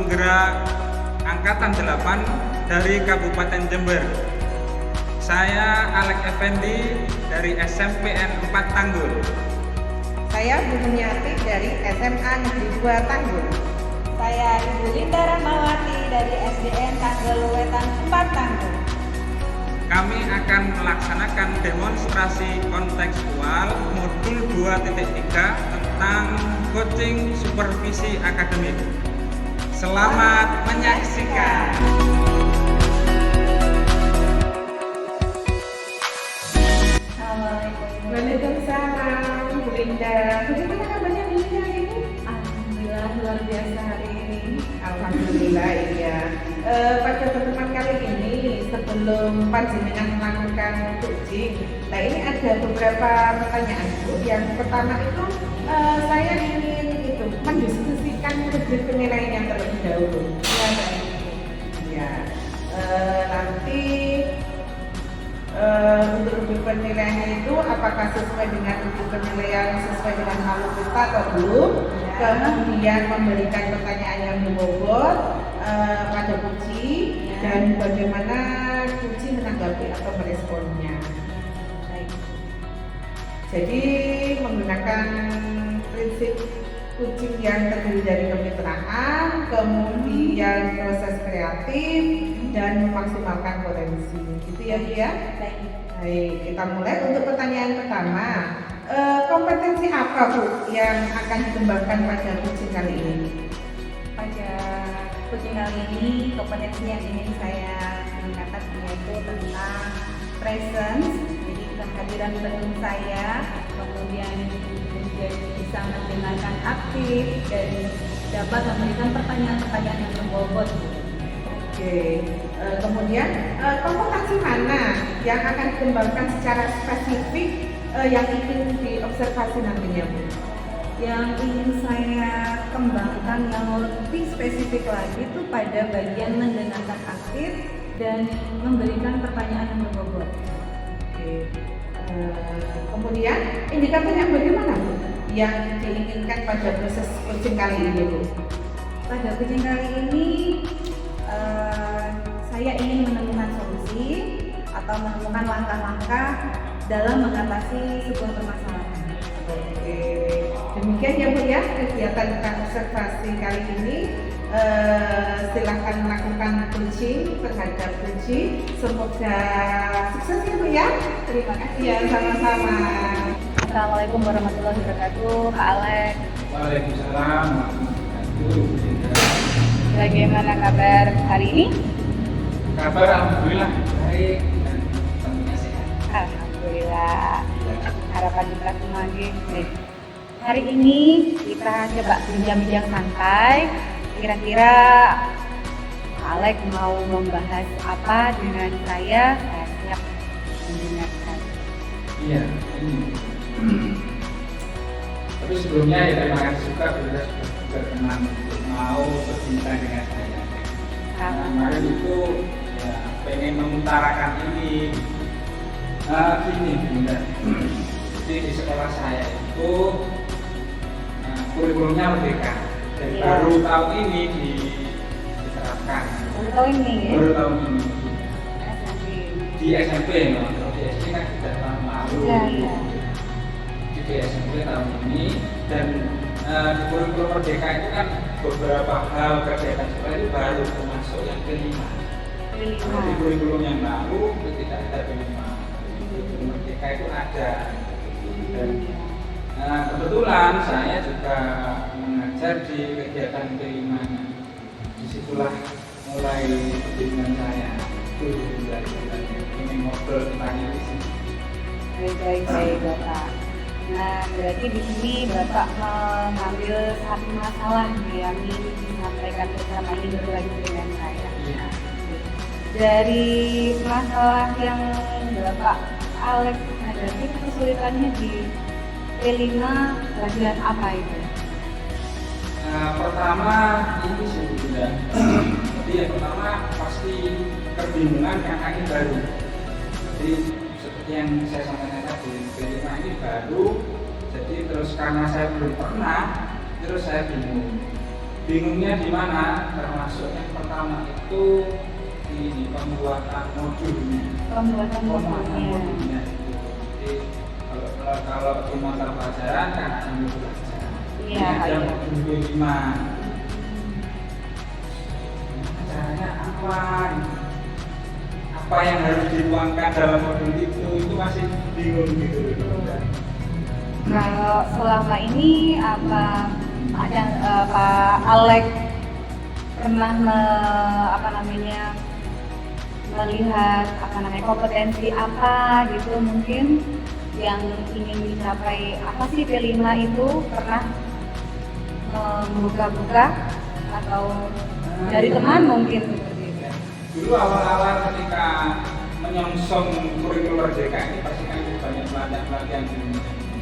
penggerak Angkatan 8 dari Kabupaten Jember. Saya Alek Effendi dari SMPN 4 Tanggul. Saya Bu Munyati dari SMA Negeri 2 Tanggul. Saya Ibu Linda Rahmawati dari SDN Tanggul Wetan 4 Tanggul. Kami akan melaksanakan demonstrasi kontekstual modul 2.3 tentang coaching supervisi akademik. Selamat menyaksikan. Assalamualaikum. Waalaikumsalam Bu Linda. Bagaimana kabarnya Bu Linda hari ini? Alhamdulillah luar biasa hari ini. Alhamdulillah iya. Pada pertemuan kali ini sebelum panjenengan melakukan coaching, nah ini ada beberapa pertanyaan Bu. Yang pertama itu saya ingin mendiskusikan modul penilaian terlebih dahulu. Ya, baik. Ya, nanti untuk modul penilaiannya itu apakah sesuai dengan modul penilaian sesuai dengan malu kita atau belum? Ya. Kemudian memberikan pertanyaan yang berbobot pada Puji Ya. dan bagaimana Puji menanggapi atau meresponnya. Baik. Jadi menggunakan prinsip coaching yang terdiri dari kemitraan, kemudian proses kreatif dan memaksimalkan potensi. Gitu ya Bu ya. Baik. Baik, kita mulai untuk pertanyaan pertama. Kompetensi apa Bu yang akan dikembangkan pada coaching kali ini? Pada coaching kali ini kompetensi yang ingin saya tingkatkan yaitu tentang presence, jadi kehadiran penuh saya, kemudian menjadi bisa mendengarkan aktif dan dapat memberikan pertanyaan-pertanyaan yang berbobot. Oke, kemudian kompetensi mana yang akan dikembangkan secara spesifik yang ingin diobservasi nantinya Bu? Yang ingin saya kembangkan yang lebih spesifik lagi itu pada bagian mendengarkan aktif dan memberikan pertanyaan yang berbobot. Oke. Kemudian indikator yang bagaimana Bu yang diinginkan pada proses coaching kali ini Bu? Pada coaching kali ini saya ingin menemukan solusi atau menemukan langkah-langkah dalam mengatasi sebuah permasalahan. Oke, demikian ya Bu ya kegiatan observasi kali ini. Silahkan melakukan coaching terhadap Puji. Semoga sukses ya Bu ya. Terima kasih. Ya sama-sama. Assalamualaikum warahmatullahi wabarakatuh, Kak Alek. Waalaikumsalam warahmatullahi wabarakatuh. Bagaimana kabar hari ini? Kabar alhamdulillah baik dan tentunya sehat. Alhamdulillah. Harapan kita semua gitu. Hari ini kita coba bincang-bincang santai. Kira-kira Alek mau membahas apa dengan saya? Saya siap mendengarkan. Iya, ini. Tapi sebelumnya ya terima kasih juga sudah berkenan untuk mau berbincang dengan saya. Kemarin itu ya pengen mengutarakan ini. Gini Bunda. Jadi di sekolah saya itu kurikulumnya merdeka dan Iya. baru tahun ini diterapkan. Untuk ini ya? Baru tahun ini SMP. di SMP, kalau di SD kan sudah tahun lalu. Iya. Di SMP tahun ini dan di kurikulum merdeka itu kan beberapa hal kegiatan sekolah itu baru termasuk yang kelima. Kalau di kurikulum yang baru itu tidak ada kelima. Kurikulum merdeka itu ada. Dan kebetulan saya juga mengajar di kegiatan kelimanya. Disitulah mulai bimbingan saya itu dari ini ngobrol tentang ini sih. Baik Bapak. Nah, berarti di sini Bapak mengambil satu masalah yang ingin disampaikan bersama ini berbagi dengan saya. Iya. Dari masalah yang Bapak Alex hadapi, kesulitannya di P5 bagian apa itu? Pertama ini sih sudah. Jadi yang pertama pasti kebingungan karena ini baru. Jadi seperti yang saya sampaikan tadi, kelima ini baru. Jadi terus karena saya belum pernah, terus saya bingung. bingungnya di mana? Termasuk yang pertama itu ini pembuatan modulnya. Pembuatan modulnya. Itu. Jadi kalau di mata pelajaran kan ada modul pelajaran. Iya. Ada modul B5. Caranya apa? Apa yang harus dituangkan dalam modul itu masih bingung gitu. Kalau selama ini apa ada Pak Alex pernah melihat kompetensi apa gitu mungkin yang ingin dicapai, apa sih P5 itu, pernah membuka-buka atau dari teman mungkin seperti itu? Dulu awal-awal ketika menyongsong kurikulum Merdeka ini pasti kan banyak pelatihan-pelatihan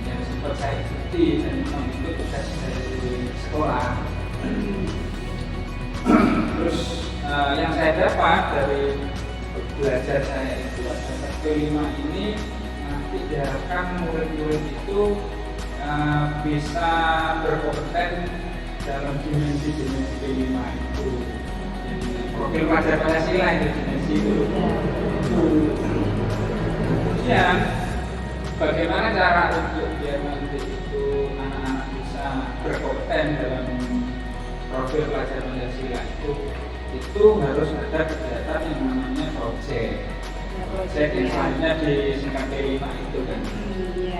yang sempat saya ikuti dan memang itu tugas dari sekolah. Terus yang saya dapat dari belajar saya itu adalah P5 ini nanti diharapkan murid-murid itu bisa berkompeten dalam dimensi-dimensi P5 itu. Jadi profil pelajar Pancasila itu dimensi itu. Kemudian bagaimana cara untuk biar nanti itu anak-anak bisa berkompeten dalam profil pelajar Pancasila itu harus ada kegiatan yang namanya project yang selanjutnya disingkat P5 itu kan.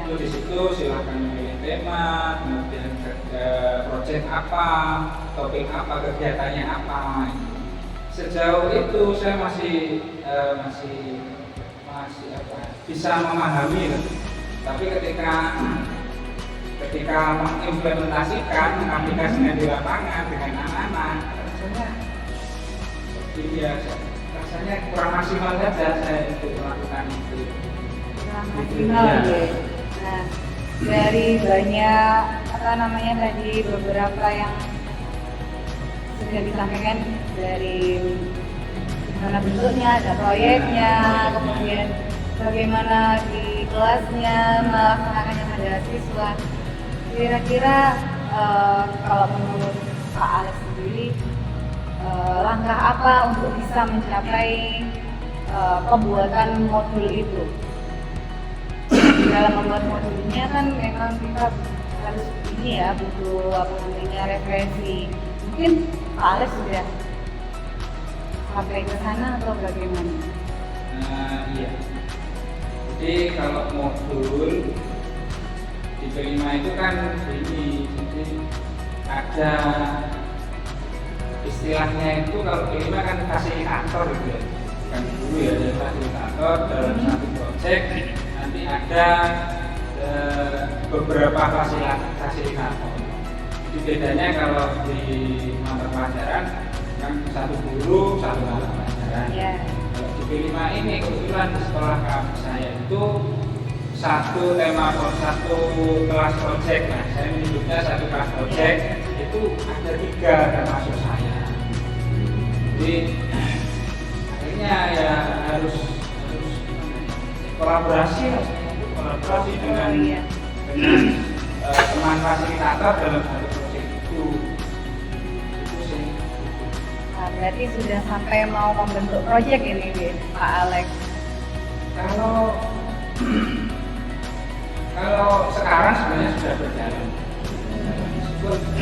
Itu di situ silahkan memilih tema, kemudian project apa, topik apa, kegiatannya apa. Sejauh itu saya masih bisa memahami, tapi ketika mengimplementasikan, mengaplikasikan di lapangan dengan anak-anak, rasanya kurang maksimal saja saya untuk melakukan itu. Kurang maksimal ya. Nah, dari banyak tadi beberapa yang sudah disampaikan, dari mana bentuknya, ada proyeknya, kemudian bagaimana di kelasnya melaksanakannya pada siswa. Kira-kira kalau menurut Pak Alex sendiri, langkah apa untuk bisa mencapai pembuatan modul itu? Dalam membuat modulnya kan memang kita harus butuh referensi. Mungkin Pak Alex sudah sampai ke sana atau bagaimana? Iya. Jadi kalau modul di P5 itu kan ini, jadi ada istilahnya itu kalau P5 kan fasilitator gitu ya. Kan dulu ya ada fasilitator dalam satu project, nanti ada beberapa fasilitator. Jadi bedanya kalau di mata pelajaran kan satu guru, satu mata pelajaran. Yeah. Di P5 ini kebetulan di sekolah kami saya itu satu kelas project. Nah, saya menyebutnya satu kelas project itu ada 3 termasuk saya. Jadi akhirnya ya harus kolaborasi dengan teman fasilitator dalam satu project itu sih. Nah, berarti sudah sampai mau membentuk project ini Pak Alex. Kalau sekarang sebenarnya sudah berjalan.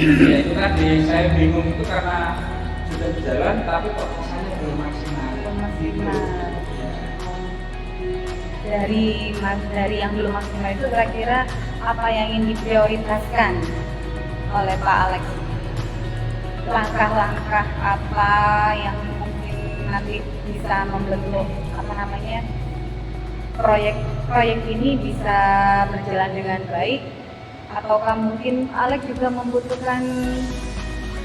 Ya itu tadi saya bingung itu karena sudah berjalan tapi kok rasanya belum maksimal. Dari yang belum maksimal itu kira-kira apa yang ingin diprioritaskan oleh Pak Alex? Langkah-langkah apa yang mungkin nanti bisa membentuk proyek ini bisa berjalan dengan baik, ataukah mungkin Alex juga membutuhkan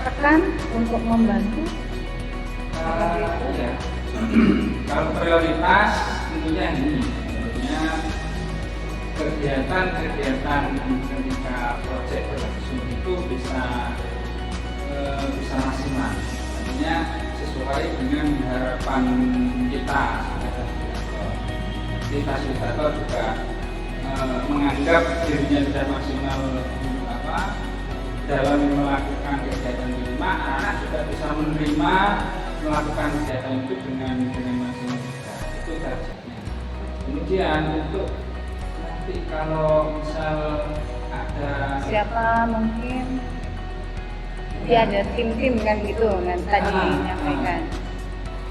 rekan untuk membantu? Ya. Kalau prioritas tentunya ini, kegiatan ketika proyek berlangsung itu bisa maksimal, artinya sesuai dengan harapan kita. Jadi fasilitator juga menganggap dirinya sudah maksimal dalam melakukan kegiatan P5, anak-anak juga bisa menerima melakukan kegiatan itu dengan maksimal juga. Itu targetnya. Kemudian untuk nanti kalau misal ada Siapa mungkin ada tim-tim kan gitu kan tadi menyampaikan.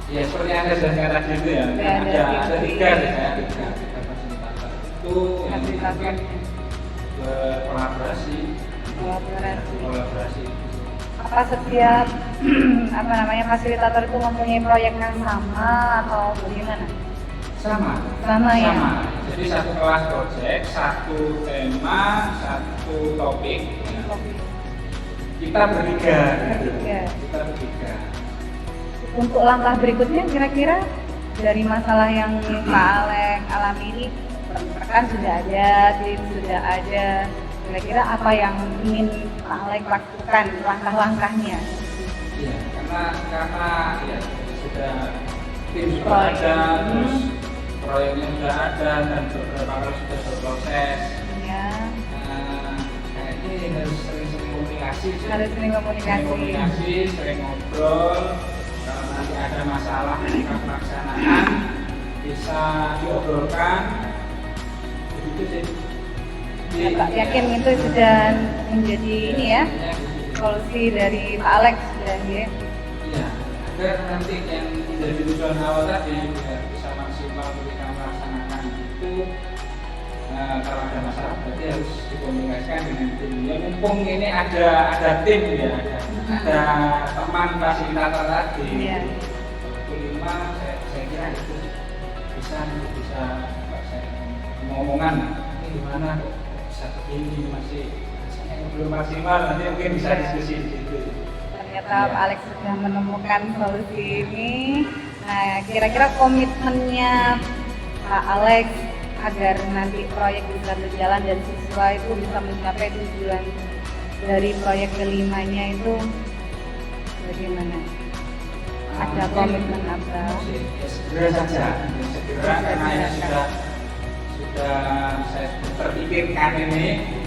Ya seperti yang Anda jelaskan tadi itu ya, Ya, ada tiga fasilitator itu yang mungkin berkolaborasi. Apa setiap fasilitator itu mempunyai proyek yang sama atau bagaimana? Sama ya. Jadi satu kelas project, satu tema, satu topik. Ya. Kita bertiga. Kita bertiga. Untuk langkah berikutnya kira-kira dari masalah yang Pak Alex alami ini, rekan sudah ada, tim sudah ada. Kira-kira apa yang ingin Pak Alex lakukan, langkah-langkahnya? Iya, karena ya sudah tim sudah ada, terus proyeknya sudah ada dan beberapa kali sudah berproses. Ya. Kayaknya harus sering komunikasi. Sering komunikasi, sering ngobrol. Kalau nanti ada masalah ketika pelaksanaan bisa diobrolkan. Begitu sih. Ya, Pak yakin itu sudah menjadi ini ya solusi dari Pak Alex sudah ya. Iya, agar nanti yang menjadi tujuan awal tadi bisa maksimal ketika melaksanakan itu. Kalau ada masalah berarti harus dikomunikasikan dengan tim. Ya mumpung ini ada tim ya, ada teman fasilitator tadi. Iya. Kelima saya kira itu bisa saya ngomongan ini gimana kok bisa begini masih belum maksimal, nanti mungkin bisa diskusi di situ. Ternyata Pak Alex sudah menemukan solusi ini. Nah, kira-kira komitmennya Pak Alex agar nanti proyek bisa berjalan dan siswa itu bisa mencapai tujuan dari proyek kelimanya itu bagaimana? Ada komitmen apa? Ya, segera saja, karena ya sudah saya terpikirkan ini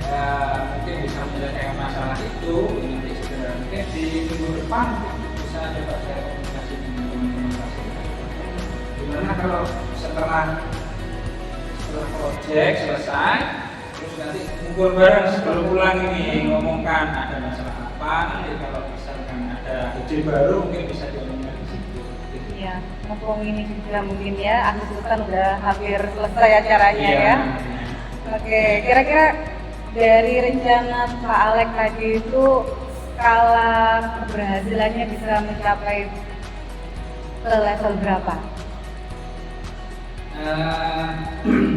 mungkin bisa menyelesaikan masalah itu nanti segera mungkin di minggu depan bisa coba saya komunikasi dengan teman-teman fasilitator. Gimana kalau setelah proyek selesai terus nanti kumpul bareng sebelum pulang ini ngomongkan ada masalah apa, nanti kalau misalkan ada ide baru mungkin bisa diomongkan di situ. Iya, mumpung ini juga mungkin ya Agustusan udah hampir selesai acaranya ya. Oke, kira-kira dari rencana Pak Alex tadi itu skala keberhasilannya bisa mencapai ke level berapa?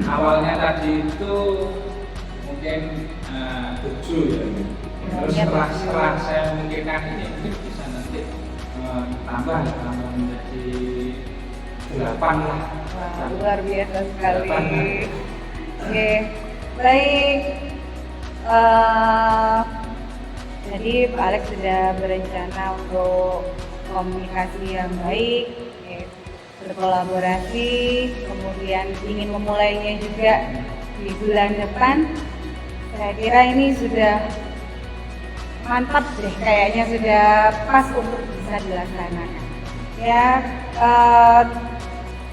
Awalnya tadi itu mungkin 7 ya. Terus setelah saya memikirkan ini mungkin bisa nanti tambah menjadi 8 lah. Wah, luar biasa sekali. Oke, baik. Jadi Pak Alex sudah berencana untuk komunikasi yang baik, berkolaborasi, kemudian ingin memulainya juga di bulan depan. Saya kira ini sudah mantap deh, kayaknya sudah pas untuk bisa dilaksanakan. Ya,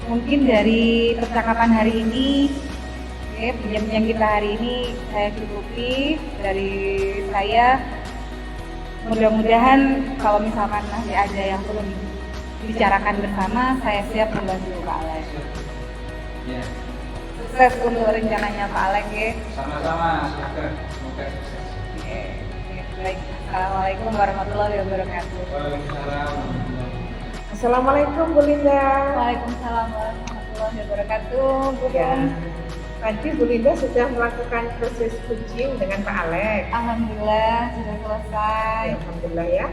mungkin dari percakapan hari ini, bincang kita hari ini saya cukupi dari saya. Mudah-mudahan kalau misalkan masih ada yang perlu dibicarakan bersama, saya siap membantu Pak Alex. Ya. Sukses untuk rencananya Pak Alex ya. Sama-sama, semoga sukses. Oke, baik. Assalamualaikum warahmatullahi wabarakatuh. Waalaikumsalam. Assalamualaikum Bu Linda. Waalaikumsalam warahmatullahi wabarakatuh. Bu Ya. Tadi Bu Linda sudah melakukan proses coaching dengan Pak Alex. Alhamdulillah sudah selesai. Alhamdulillah ya.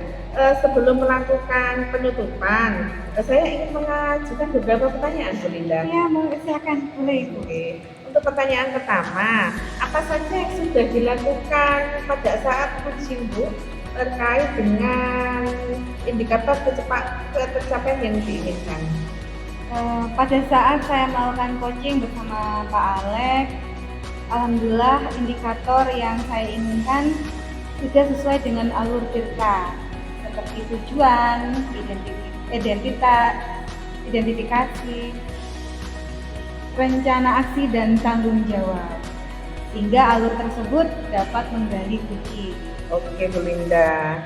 Sebelum melakukan penutupan, saya ingin mengajukan beberapa pertanyaan Bu Linda. Ya, mau silakan, boleh Ibu. Oke. Untuk pertanyaan pertama, apa saja yang sudah dilakukan pada saat coaching Bu terkait dengan indikator tercapaian yang diinginkan? Pada saat saya melakukan coaching bersama Pak Alex, alhamdulillah indikator yang saya inginkan sudah sesuai dengan alur Tirta. seperti tujuan, identifikasi, rencana aksi dan tanggung jawab, sehingga alur tersebut dapat menggali kucing. Oke Bu Linda,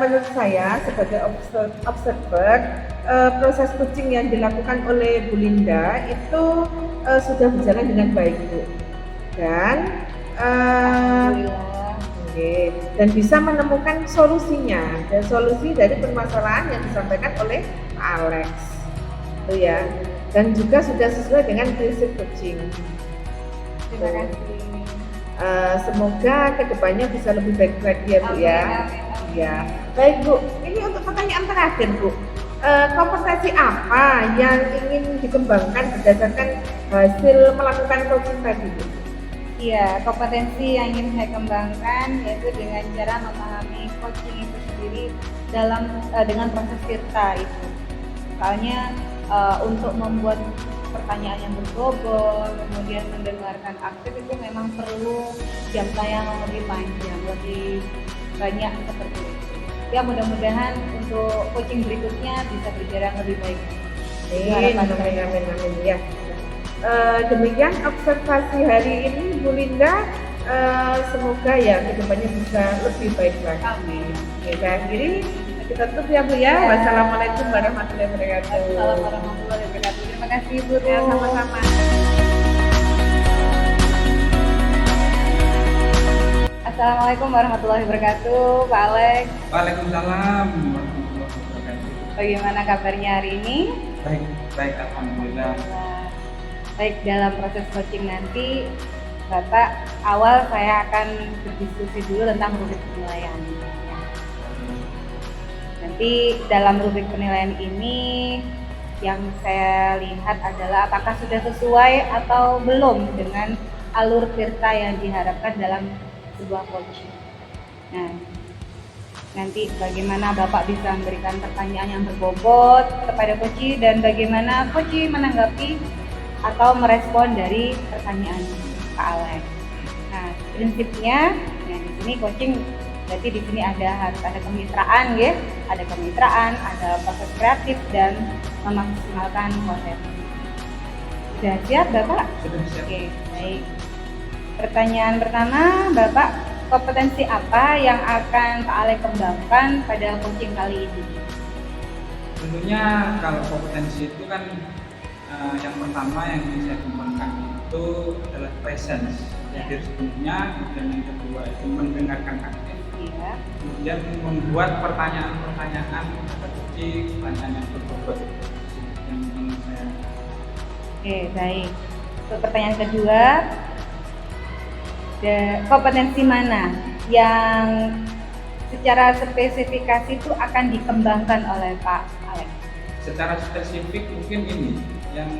menurut saya sebagai observer, proses coaching yang dilakukan oleh Bu Linda itu sudah berjalan dengan baik Bu, dan Alhamdulillah. oke, dan bisa menemukan solusinya dan solusi dari permasalahan yang disampaikan oleh Pak Alex, itu ya, dan juga sudah sesuai dengan prinsip coaching. Terima kasih. Semoga kedepannya bisa lebih baik lagi ya Bu ya. Amin. Ya, baik Bu. Ini untuk pertanyaan terakhir Bu. Kompetensi apa yang ingin dikembangkan berdasarkan hasil melakukan coaching tadi Bu? Iya, kompetensi yang ingin saya kembangkan yaitu dengan cara memahami coaching itu sendiri dengan proses Tirta itu. Soalnya untuk membuat pertanyaan yang berbobot, kemudian mendengarkan aktif itu memang perlu jangka yang lebih panjang, lebih banyak seperti itu. Ya mudah-mudahan untuk coaching berikutnya bisa berjalan lebih baik. Itu harapan saya. Amin ya. Demikian observasi hari ini Bu Linda. Semoga ya kedepannya bisa lebih baik lagi. Amin. Kita akhiri, kita tutup ya Bu ya. Wassalamualaikum warahmatullahi wabarakatuh. Assalamualaikum warahmatullahi wabarakatuh. Terima kasih Bu. Ya, sama-sama. Assalamualaikum warahmatullahi wabarakatuh, Pak Alex. Waalaikumsalam warahmatullahi wabarakatuh. Bagaimana kabarnya hari ini? Baik, baik, alhamdulillah. Baik, dalam proses coaching nanti, Bapak, awal saya akan berdiskusi dulu tentang rubrik penilaian. Ya. Nanti dalam rubrik penilaian ini yang saya lihat adalah apakah sudah sesuai atau belum dengan alur Tirta yang diharapkan dalam sebuah coaching. Nah, nanti bagaimana Bapak bisa memberikan pertanyaan yang berbobot kepada coach dan bagaimana coach menanggapi atau merespon dari pertanyaan Pak Alex. Nah, prinsipnya, nah di sini coaching berarti di sini harus ada kemitraan ya, ada kemitraan, ada proses kreatif dan memaksimalkan potensi. Sudah siap Bapak? Sudah siap. Oke, baik. Pertanyaan pertama, Bapak, kompetensi apa yang akan Pak Alex kembangkan pada coaching kali ini? Tentunya kalau kompetensi itu kan yang pertama yang ingin saya kembangkan itu adalah presence, hadir sepenuhnya, dan yang kedua itu mendengarkan aktif, Iya. kemudian membuat pertanyaan-pertanyaan kecil, pertanyaan yang berbobot yang ingin saya. Oke, baik. Untuk pertanyaan kedua, kompetensi mana yang secara spesifikasi itu akan dikembangkan oleh Pak Alex? Secara spesifik mungkin ini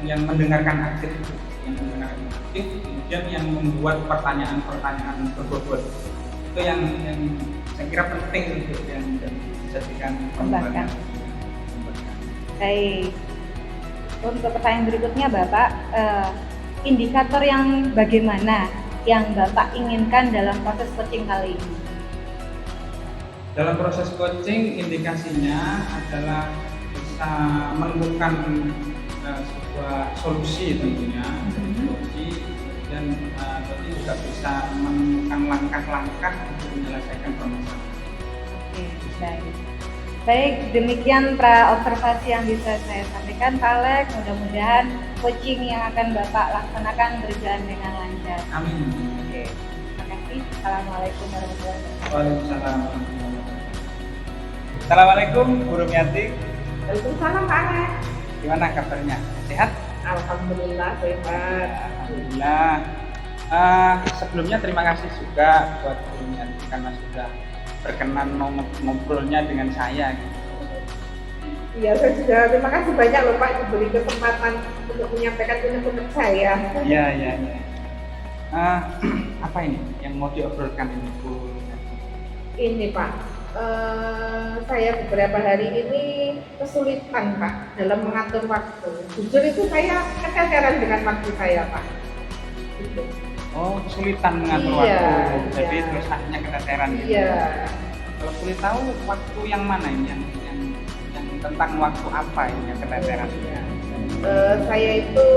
yang mendengarkan aktif, kemudian yang membuat pertanyaan-pertanyaan berbobot itu yang saya kira penting untuk yang dijadikan Kembangkan. Baik. Untuk pertanyaan berikutnya Bapak, indikator yang bagaimana yang Bapak inginkan dalam proses coaching kali ini? Dalam proses coaching indikasinya adalah bisa menemukan sebuah solusi tentunya solusi, dan tapi juga bisa menemukan langkah-langkah untuk menyelesaikan permasalahan. Oke, baik. Baik, demikian observasi yang bisa saya sampaikan Pak Alex. Mudah-mudahan coaching yang akan Bapak laksanakan berjalan dengan lancar. Amin. Oke, terima kasih. Assalamualaikum warahmatullahi wabarakatuh. Waalaikumsalam warahmatullahi wabarakatuh. Assalamualaikum Bu Rumiati. Waalaikumsalam Pak Alex. Gimana kabarnya? Sehat? Alhamdulillah sehat. Alhamdulillah. Sebelumnya terima kasih juga buat Bu Rumiati karena sudah berkenan ngobrolnya dengan saya. Iya, saya juga terima kasih banyak loh Pak diberi kesempatan untuk menyampaikan unek-unek saya. Iya. Apa ini yang mau diobrolkan ini Bu? Ini Pak, saya beberapa hari ini kesulitan Pak dalam mengatur waktu. Jujur itu saya keteteran dengan waktu saya Pak. Gitu. Oh, kesulitan mengatur Iya, waktu. Jadi iya. terus akhirnya keteteran. Iya. Kalau boleh tahu waktu yang mana ini yang tentang waktu apa ini yang keteteran? Ya. Saya itu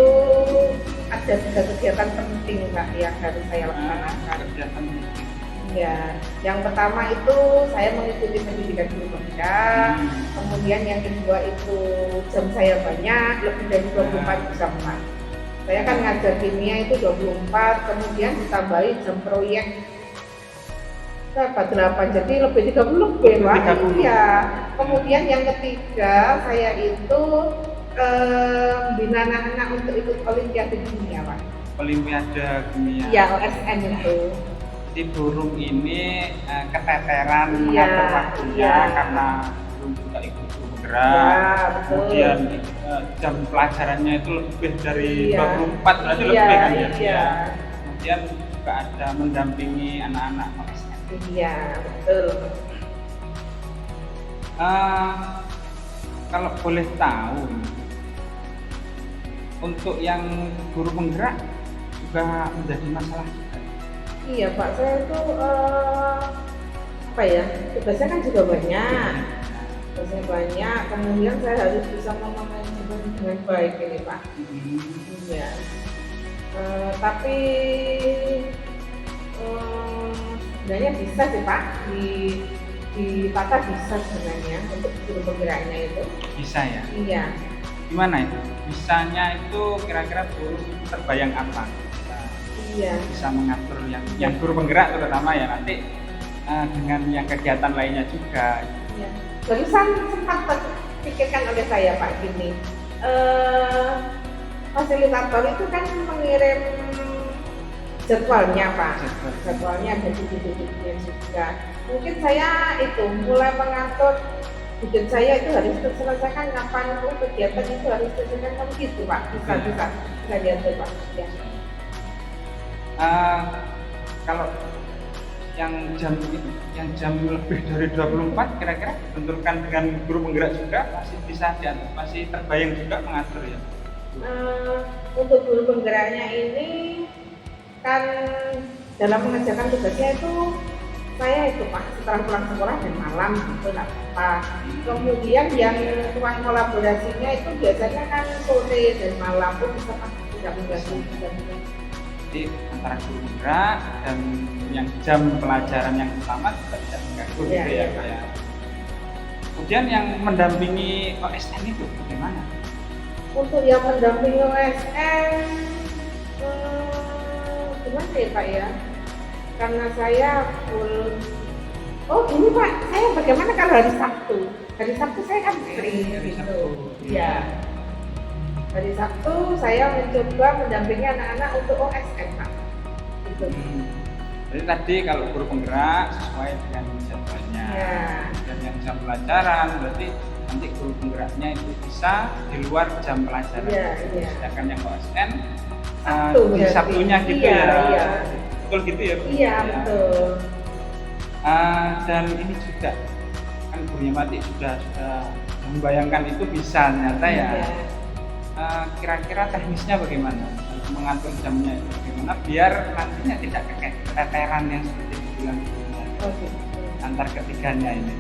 ada 3 kegiatan penting Pak yang harus saya laksanakan. Kegiatan Ya, yang pertama itu saya mengikuti pendidikan guru penggerak. Kemudian yang kedua itu jam saya banyak, lebih dari 24 jam Pak. Saya kan ngajar kimia itu 24, kemudian ditambahi jam proyek berapa 8, jadi lebih 30 lebih Pak. 30. Iya. Kemudian yang ketiga saya itu bina anak-anak untuk ikut olimpiade kimia Pak. Olimpiade kimia. Iya, OSN itu. Jadi burung ini keteteran Iya, mengatur waktunya iya. karena burung juga ikut guru bergerak. Ya, betul. Kemudian jam pelajarannya itu lebih dari Iya. 24 berarti Iya, lebih kan ya. iya. Kemudian juga ada mendampingi anak-anak OSN. Iya, betul. Kalau boleh tahu untuk yang guru penggerak juga menjadi masalah juga. Iya Pak, saya itu apa ya, tugasnya kan juga banyak. Tugasnya banyak, kemudian saya harus bisa memanajemen dengan baik ini Pak. Iya. Tapi sebenarnya bisa sih Pak, ditata bisa sebenarnya untuk guru penggeraknya itu. Bisa ya? Iya. Gimana itu? Bisanya itu kira-kira guru terbayang apa? Iya. Bisa mengatur yang guru penggerak terutama ya nanti dengan yang kegiatan lainnya juga. Iya. Barusan sempat terpikirkan oleh saya Pak gini, fasilitator itu kan mengirim jadwalnya Pak, jadwalnya ada titik-titiknya juga. Mungkin saya itu mulai mengatur hidup saya itu harus terselesaikan kapan kegiatan itu harus terselesaikan gitu Pak, bisa diatur Pak. Ya. Kalau yang jam lebih dari 24 kira-kira benturkan dengan guru penggerak juga masih bisa diatur, masih terbayang juga mengatur ya. Untuk guru penggeraknya ini kan dalam mengerjakan tugasnya itu saya itu Pak setelah pulang sekolah dan malam itu nggak apa. Kemudian yang ruang kolaborasinya itu biasanya kan sore dan malam pun bisa Pak, tidak mengganggu. Jadi antara guru penggerak dan yang jam pelajaran yang utama juga tidak mengganggu gitu ya Pak ya. Kemudian yang mendampingi OSN itu bagaimana? Untuk yang mendampingi OSN gimana ya Pak ya? Karena saya full. Oh ini Pak, saya bagaimana kalau hari Sabtu? Hari Sabtu saya kan free gitu. Ya. Hari Sabtu saya mencoba mendampingi anak-anak untuk OSN Pak. Gitu. Jadi tadi kalau guru penggerak sesuai dengan jadwalnya. Ya. Dan yang jam pelajaran berarti nanti guru penggeraknya itu bisa di luar jam pelajaran. Iya, iya. Sedangkan yang OSN Sabtu di berarti. Sabtunya gitu Iya, ya. iya. Betul gitu ya Bu? Iya betul. Dan ini juga kan Bu Yamati sudah membayangkan itu bisa ternyata ya. Iya. Kira-kira teknisnya bagaimana mengatur jamnya itu bagaimana biar nantinya tidak keteteran yang seperti dibilang Oh, gitu. antar ketiganya ini.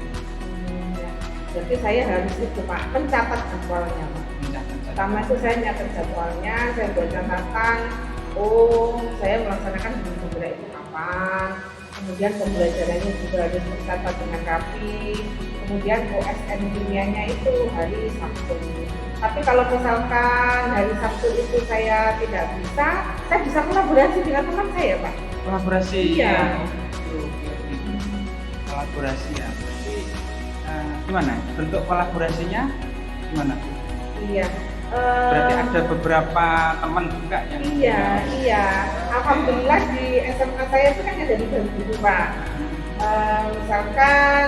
Ya. Jadi saya harus itu Pak mencatat jadwalnya Pak. Pertama itu saya nyatat jadwalnya, saya buat catatan. Oh, saya melaksanakan guru penggerak itu kapan? Kemudian pembelajarannya juga harus tercatat dengan rapi. Kemudian OSN kimianya itu hari Sabtu. Tapi kalau misalkan hari Sabtu itu saya tidak bisa, saya bisa kolaborasi dengan teman saya Pak. Kolaborasi. Iya. Kolaborasi ya. Berarti gimana? Bentuk kolaborasinya gimana? Iya. Berarti ada beberapa teman juga yang Iya. Alhamdulillah di SMA saya itu kan ada tiga guru Pak. Misalkan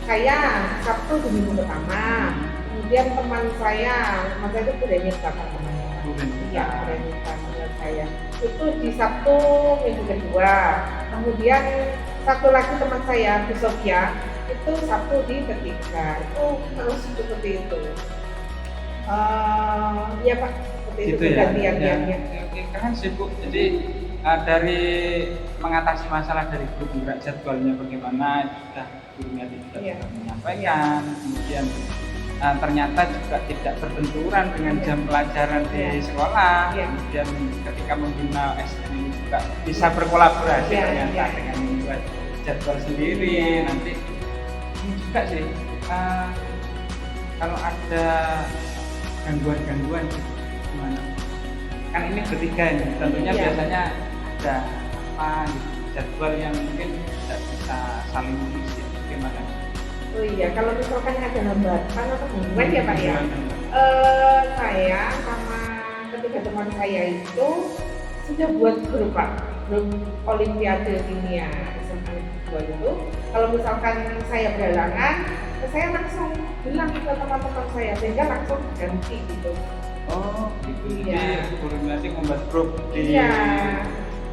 saya Sabtu di minggu pertama, kemudian teman saya itu Burenita namanya. Iya, Burenita teman saya. Itu di Sabtu minggu kedua. Kemudian satu lagi teman saya, Bu Sofia, itu Sabtu di ketiga. Itu terus seperti itu. Iya Pak, seperti gitu itu ya. gantian. Keren sih Bu. Jadi dari mengatasi masalah dari grup gerak jadwalnya bagaimana itu sudah Bu Rumiati juga Iya. sudah menyampaikan. Kemudian ternyata juga tidak berbenturan dengan Iya. jam pelajaran di Iya. sekolah. Iya. Kemudian ketika membina SN ini juga bisa berkolaborasi Iya, ternyata iya. dengan membuat jadwal sendiri. Nanti ini juga sih kalau ada gangguan-gangguan gimana? Kan ini bertiga ini, tentunya Iya. biasanya ada apa gitu, jadwal yang mungkin tidak bisa saling mengisi. Gimana? Oh iya, kalau misalkan ada hambatan atau gangguan ya Pak ya, Gimana? saya sama ketiga teman saya itu sudah buat grup Pak, grup Olimpiade Kimia SMA 2 itu. Kalau misalkan saya berhalangan, saya langsung bilang ke teman-teman saya sehingga langsung ganti gitu. Oh, gitu. Iya. Jadi Bu Rumiati membuat grup di Iya.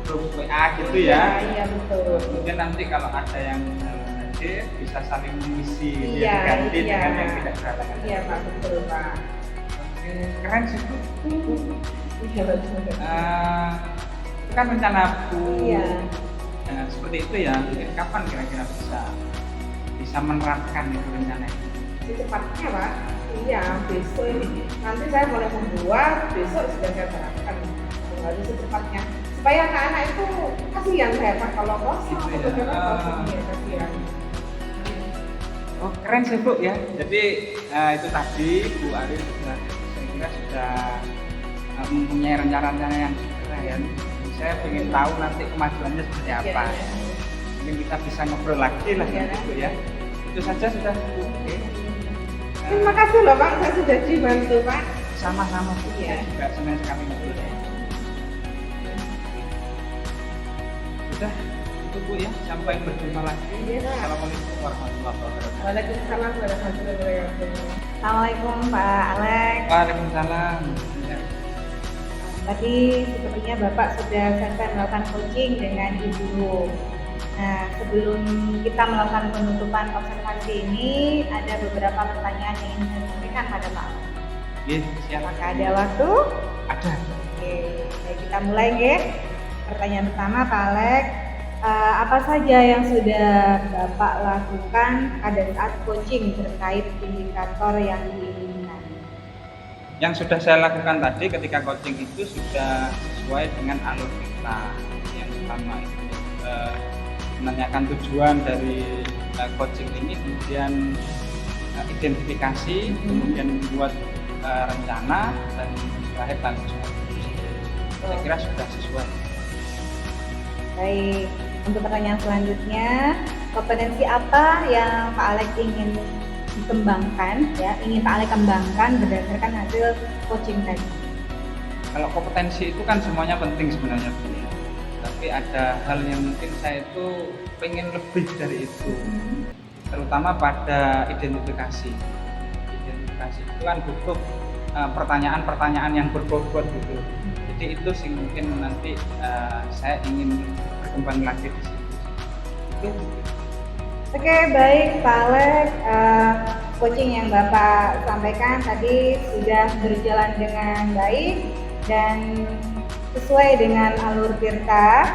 grup WA gitu ya. Iya betul. Kemudian nanti kalau ada yang hadir bisa saling mengisi, Iya, ganti iya. dengan yang tidak berhalangan. Iya Pak, betul Pak. Oke, keren sih Bu. Iya betul. Itu kan rencana Bu. Iya. Seperti itu ya. Kapan kira-kira bisa menerapkan itu rencana itu? Secepatnya Pak. Iya, besok ini. Nanti saya mulai membuat, besok sudah saya terapkan. Harus secepatnya. Supaya anak-anak itu kasihan saya Pak kalau kosong, Gitu ya. betul-betul kosong ya kasihan. Oh, keren sih Bu ya. Jadi itu tadi Bu Arif sudah saya kira sudah mempunyai rencana-rencana yang keren. Saya ingin tahu nanti kemajuannya seperti apa. Iya. Mungkin kita bisa ngobrol lagi lah Iya. gitu ya. Itu saja sudah Bu. Oke. Terima kasih loh Pak, saya sudah dibantu Pak. Sama-sama Bu. Iya. Saya juga senang sekali ngobrol. Sudah itu Bu ya. Sampai berjumpa lagi. Iya. Assalamualaikum warahmatullahi wabarakatuh. Waalaikumsalam warahmatullahi wabarakatuh. Assalamualaikum Pak Alex. Waalaikumsalam. Ya. Tadi sepertinya Bapak sudah selesai melakukan coaching dengan Ibu. Nah, sebelum kita melakukan penutupan observasi ini, ada beberapa pertanyaan yang ingin saya sampaikan pada Pak Alex. Iya, siap. Apakah ada waktu? Ada. Oke, baik, kita mulai ya. Pertanyaan pertama Pak Alex, apa saja yang sudah Bapak lakukan pada saat coaching terkait indikator yang diinginkan? Yang sudah saya lakukan tadi ketika coaching itu sudah sesuai dengan alur kita. Yang pertama itu menanyakan tujuan dari coaching ini, kemudian identifikasi, kemudian membuat rencana, dan terakhir tanggung jawab. Saya kira sudah sesuai. Baik, untuk pertanyaan selanjutnya, kompetensi apa yang Pak Alex ingin dikembangkan, ya, ingin Pak Alex kembangkan berdasarkan hasil coaching tadi? Kalau kompetensi itu kan semuanya penting sebenarnya Bu, ya. Tapi ada hal yang mungkin saya itu pengen lebih dari itu, terutama pada identifikasi. Identifikasi itu kan butuh pertanyaan-pertanyaan yang berbobot gitu. Jadi itu sih mungkin nanti saya ingin berkembang lagi di situ. Itu. Oke, baik Pak Alex, coaching yang Bapak sampaikan tadi sudah berjalan dengan baik dan sesuai dengan alur Tirta,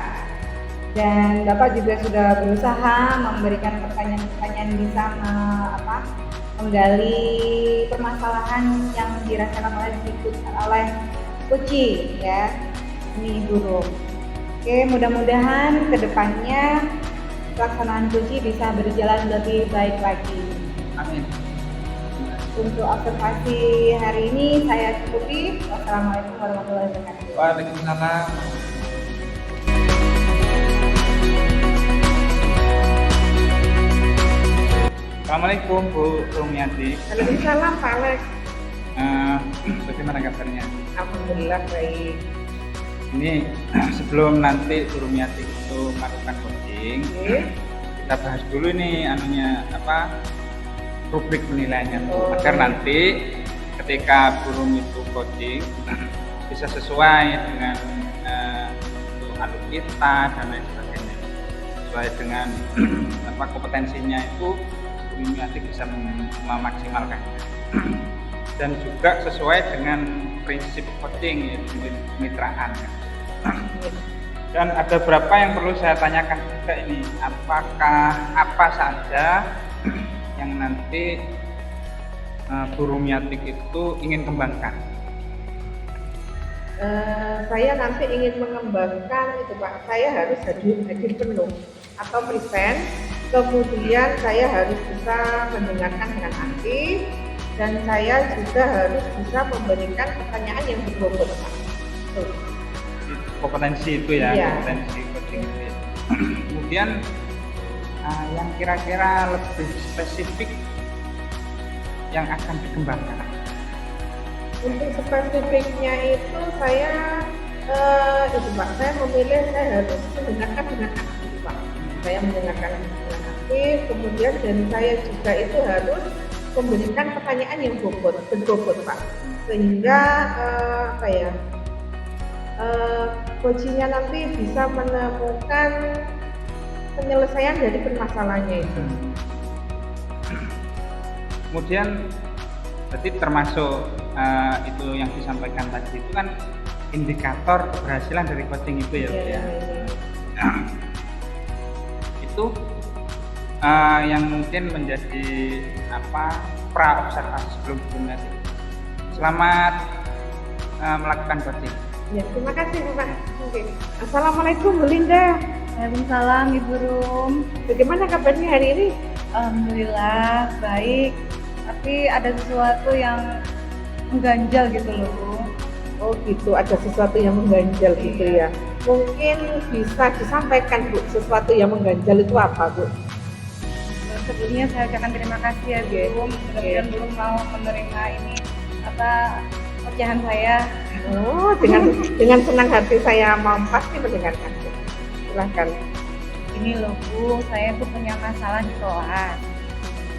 dan Bapak juga sudah berusaha memberikan pertanyaan-pertanyaan bisa menggali permasalahan yang dirasakan oleh coaching, ya, ini buruk. Oke, mudah-mudahan kedepannya pelaksanaan coaching bisa berjalan lebih baik lagi. Amin. Untuk observasi hari ini saya cukupi. Wassalamualaikum warahmatullahi wabarakatuh. Waalaikumsalam. Assalamualaikum Bu Rumiati. Waalaikumsalam Pak Alex. Bagaimana kabarnya? Alhamdulillah baik. Ini sebelum nanti Bu Rumiati itu melakukan coaching, Oke. kita bahas dulu nih rubrik penilaiannya Oh. agar nanti ketika Bu Rum itu coaching bisa sesuai dengan alur kita dan lain sebagainya, sesuai dengan kompetensinya itu Bu Rumiati bisa memaksimalkannya. Dan juga sesuai dengan prinsip coaching, yaitu kemitraan. Dan Dan ada beberapa yang perlu saya tanyakan juga ini, apakah apa saja yang nanti Bu Rumiatik itu ingin kembangkan? Saya nanti ingin mengembangkan itu Pak, saya harus hadir penuh atau present, kemudian saya harus bisa mendengarkan dengan aktif, dan saya juga harus bisa memberikan pertanyaan yang berbobot Pak. Tuh. Kompetensi itu ya, Iya. kompetensi coaching itu ya. Kemudian yang kira-kira lebih spesifik yang akan dikembangkan. Untuk spesifiknya itu saya itu Pak, saya memilih saya harus mendengarkan dengan aktif Pak. Saya mendengarkan dengan aktif, kemudian dan saya juga itu harus memberikan pertanyaan yang berbobot Pak, sehingga coachingnya nanti bisa menemukan penyelesaian dari permasalahannya itu. Kemudian berarti termasuk itu yang disampaikan tadi itu kan indikator keberhasilan dari coaching itu ya, Bu, ya. Itu yang mungkin menjadi pra observasi sebelum sebelumnya. Selamat melakukan coaching. Ya, terima kasih Pak. Oke. Assalamualaikum Bu Linda. Waalaikumsalam Ibu Rum. Bagaimana kabarnya hari ini? Alhamdulillah baik. Tapi ada sesuatu yang mengganjal gitu loh Bu. Oh gitu, ada sesuatu yang mengganjal gitu ya. Mungkin bisa disampaikan Bu, sesuatu yang mengganjal itu apa Bu? Sebelumnya saya ucapkan terima kasih ya Bu. Mudah-mudahan Bu mau menerima ini pecahan saya. Oh, dengan senang hati saya mau pasti mendengarkan Bu. Silahkan. Ini loh Bu, saya tuh punya masalah di kelas.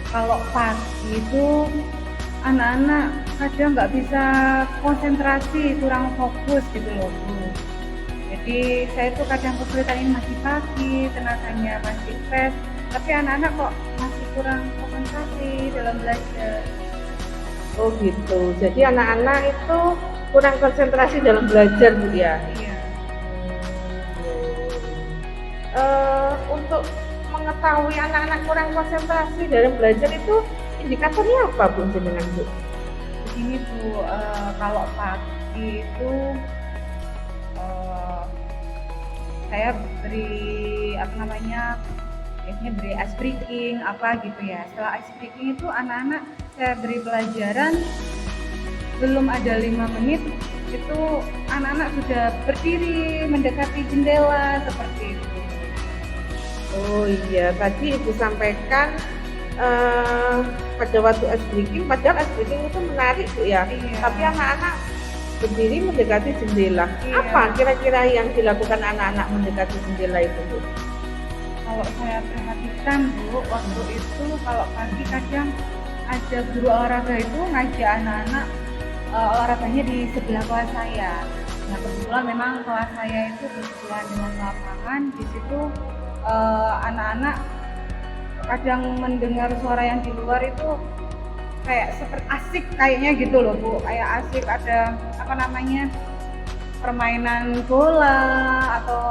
Kalau pagi itu anak-anak kadang nggak bisa konsentrasi, kurang fokus gitu loh Bu. Jadi saya tuh kadang kesulitan, ini masih pagi, tenaganya masih fresh, tapi anak-anak kok masih kurang konsentrasi dalam belajar. Oh gitu. Jadi anak-anak itu kurang konsentrasi dalam belajar Bu ya. Iya. Untuk mengetahui anak-anak kurang konsentrasi dalam belajar itu indikatornya apa Bu jenengan Bu? Begini Bu, kalau pagi itu saya beri biasanya beri ice breaking gitu ya. Setelah ice breaking itu anak-anak saya beri pelajaran, belum ada 5 menit itu anak-anak sudah berdiri mendekati jendela seperti itu. Oh iya, tadi Ibu sampaikan pada waktu ice breaking, padahal ice breaking itu menarik Bu ya. Iya. Tapi anak-anak berdiri mendekati jendela. Iya. Apa kira-kira yang dilakukan anak-anak mendekati jendela itu Bu? Kalau saya perhatikan Bu, waktu itu kalau pagi kadang ada guru olahraga itu ngajak anak-anak olahraganya di sebelah kelas saya. Nah kebetulan memang kelas saya itu bersebelahan dengan lapangan. Di situ anak-anak kadang mendengar suara yang di luar itu kayak seperti asik kayaknya gitu loh Bu, kayak asik ada permainan bola atau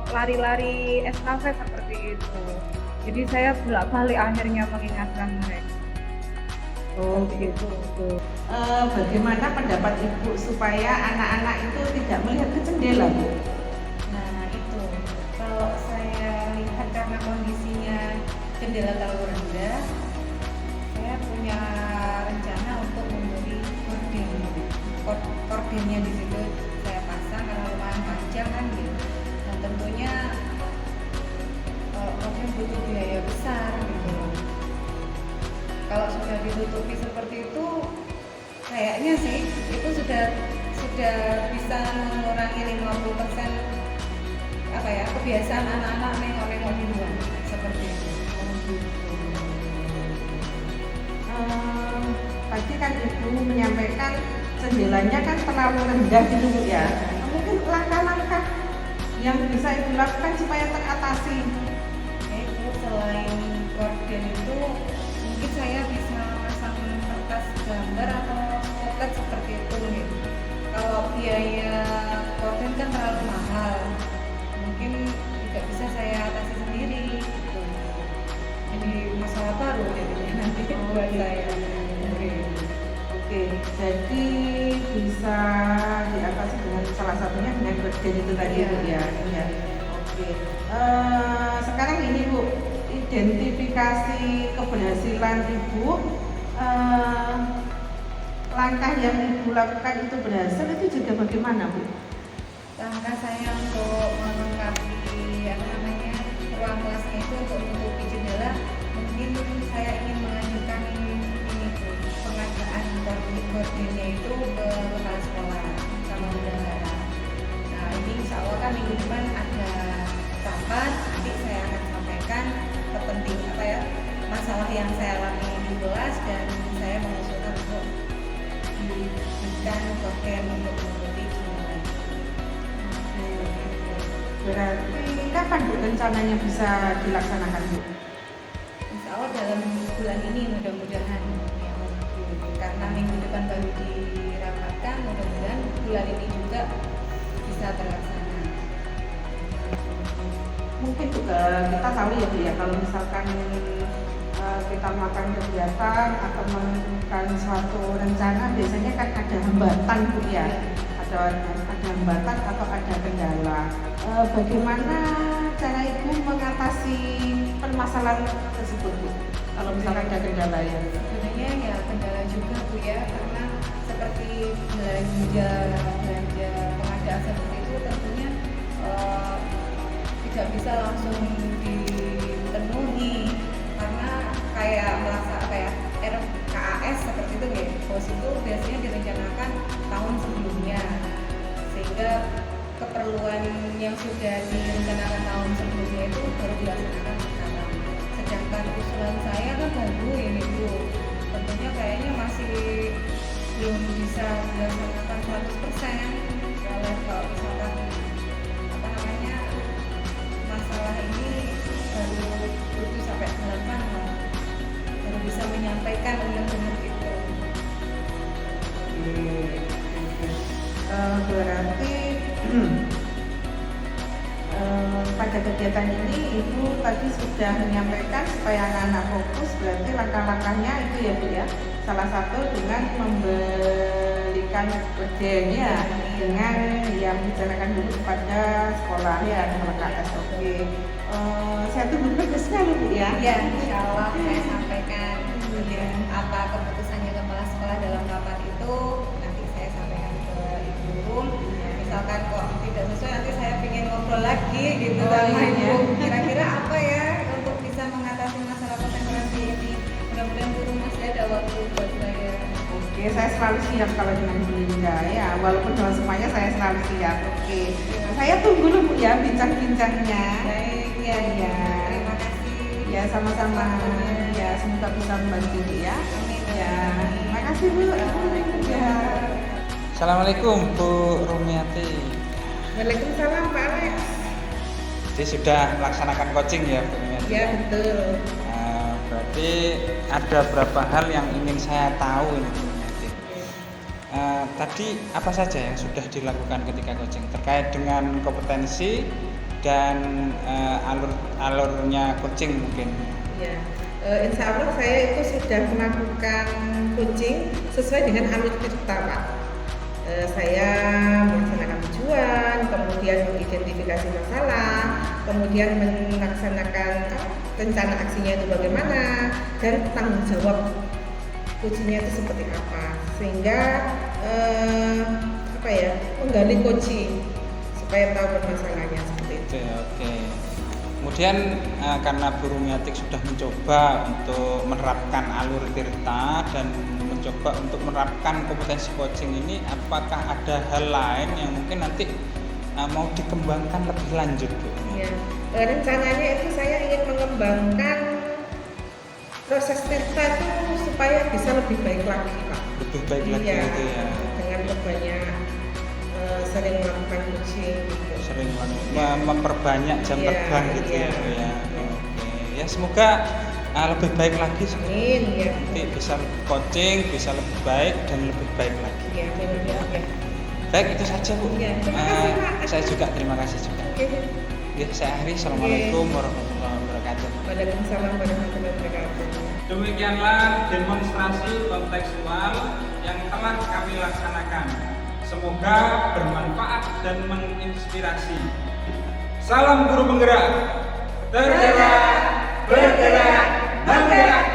lari-lari estafet seperti itu. Jadi saya bolak-balik akhirnya mengingatkan mereka. Oh gitu. Bagaimana pendapat Ibu supaya anak-anak itu tidak melihat ke jendela Bu? Nah itu, kalau saya lihat karena kondisinya jendela terlalu rendah, saya punya rencana untuk memberi kordennya di situ saya pasang karena lumayan panjang kan gitu. Dan tentunya korden butuh biaya besar gitu. Kalau sudah ditutupi seperti itu, kayaknya sih itu sudah bisa mengurangi 50% kebiasaan anak-anak nengok-nengok di luar seperti itu. Tadi kan Ibu menyampaikan jendelanya kan terlalu rendah gitu Bu ya. Mungkin langkah-langkah yang bisa Ibu lakukan supaya teratasi. Itu selain korden itu mungkin saya bisa pasang kertas gambar atau spotlight seperti itu nih. Kalau biaya korden kan terlalu mahal, mungkin Jadi bisa diatasi dengan salah satunya dengan kerja itu tadi Iya. Bu ya. Iya. Oke. Sekarang ini Bu, identifikasi keberhasilan Ibu, eh, langkah yang Ibu lakukan itu berhasil itu juga bagaimana Bu? Langkah saya untuk melengkapi ruang kelasnya itu untuk menutupi jendela, mungkin saya ingin mengajukan ini Bu, pengadaan gordinnya itu ke kepala sekolah sama bendahara. Nah ini insya Allah kan minggu depan ada rapat, nanti saya akan sampaikan masalah yang saya alami di kelas, dan saya mengusulkan untuk diberikan gorden untuk menutupi jendela. Berarti kapan Bu rencananya bisa dilaksanakan Bu? Insya Allah dalam bulan ini mudah-mudahan ya, karena minggu depan baru dirapatkan, mudah-mudahan bulan ini juga bisa terlaksana. Mungkin juga kita tahu ya Bu ya, kalau misalkan kita melakukan kegiatan atau menentukan suatu rencana, biasanya kan ada hambatan Bu ya, ada hambatan atau ada kendala. Bagaimana cara Ibu mengatasi permasalahan tersebut Bu? Kalau misalkan ada kendala ya. Sebenarnya ya kendala juga Bu ya, karena seperti belanja pengadaan seperti itu tentunya tidak bisa langsung dipenuhi, karena kayak RKAS seperti itu ya, bos itu biasanya direncanakan tahun sebelumnya, sehingga keperluan yang sudah direncanakan tahun sebelumnya itu baru dilaksanakan sekarang. Sedangkan usulan saya kan baru ini Bu, tentunya kayaknya masih belum bisa dilaksanakan 100%. Kalau misalkan masalah ini baru 7 sampai 8 baru bisa menyampaikan undang-undang itu. Berarti pada kegiatan ini Ibu tadi sudah menyampaikan supaya anak-anak fokus, berarti langkah-langkahnya itu ya Bu ya. Salah satu dengan memberikan gorden ya, dengan yang dibicarakan dulu kepada sekolah ya, KS. Oke. Saya tunggu progresnya Bu ya. Ya, insya Allah saya sampaikan apa keputusannya kepala sekolah dalam rapat itu, nanti saya sampaikan ke Ibu Guru. Misalkan kok tidak sesuai, nanti saya ingin ngobrol lagi gitu sama Ibu. Kira-kira apa ya untuk bisa mengatasi masalah konsentrasi ini. Mudah-mudahan guru masih ada waktu buat saya. Oke, saya selalu siap kalau dengan Bu Linda ya, walaupun dengan semuanya saya selalu siap. Oke, saya tunggu dulu Bu ya bincang-bincangnya. Baik, Ya, ya. terima kasih. Ya, sama-sama. Ya, semoga bisa membantu Bu ya. Amin. Ya, terima kasih Bu. Ya. Assalamualaikum Bu Rumiati. Waalaikumsalam Pak Alex. Jadi sudah melaksanakan coaching ya Bu Rumiati? Ya, betul. Berarti ada beberapa hal yang ingin saya tahu ini Bu Rumiati. Tadi apa saja yang sudah dilakukan ketika coaching terkait dengan kompetensi dan alurnya coaching mungkin? Ya, insya Allah saya itu sudah melakukan coaching sesuai dengan alur cerita Pak. Saya melaksanakan tujuan, kemudian mengidentifikasi masalah, kemudian melaksanakan rencana aksinya itu bagaimana, dan tanggung jawab coachingnya itu seperti apa, sehingga menggali coaching supaya tahu permasalahannya seperti itu. Oke. Kemudian karena Bu Rumiati sudah mencoba untuk menerapkan alur tirta dan mencoba untuk menerapkan kompetensi coaching ini, apakah ada hal lain yang mungkin nanti mau dikembangkan lebih lanjut Bu? Ya, rencananya itu saya ingin mengembangkan proses tirta itu supaya bisa lebih baik lagi Pak. Lebih baik lagi Iya, gitu ya. dengan banyak sering melakukan coaching gitu. Sering memperbanyak jam Iya, terbang gitu iya. ya Bu ya. Oke. Ya semoga lebih baik lagi Amin ya. nanti bisa coaching bisa lebih baik dan lebih baik lagi. Ya, amin ya. Baik, itu saja Bu. Ya, terima kasih Pak. Saya juga terima kasih juga. Oke. Ya, saya akhiri. Assalamualaikum warahmatullahi wabarakatuh. Waalaikumsalam warahmatullahi wabarakatuh. Demikianlah demonstrasi kontekstual yang telah kami laksanakan. Semoga bermanfaat dan menginspirasi. Salam guru penggerak, tergerak, bergerak, menggerak.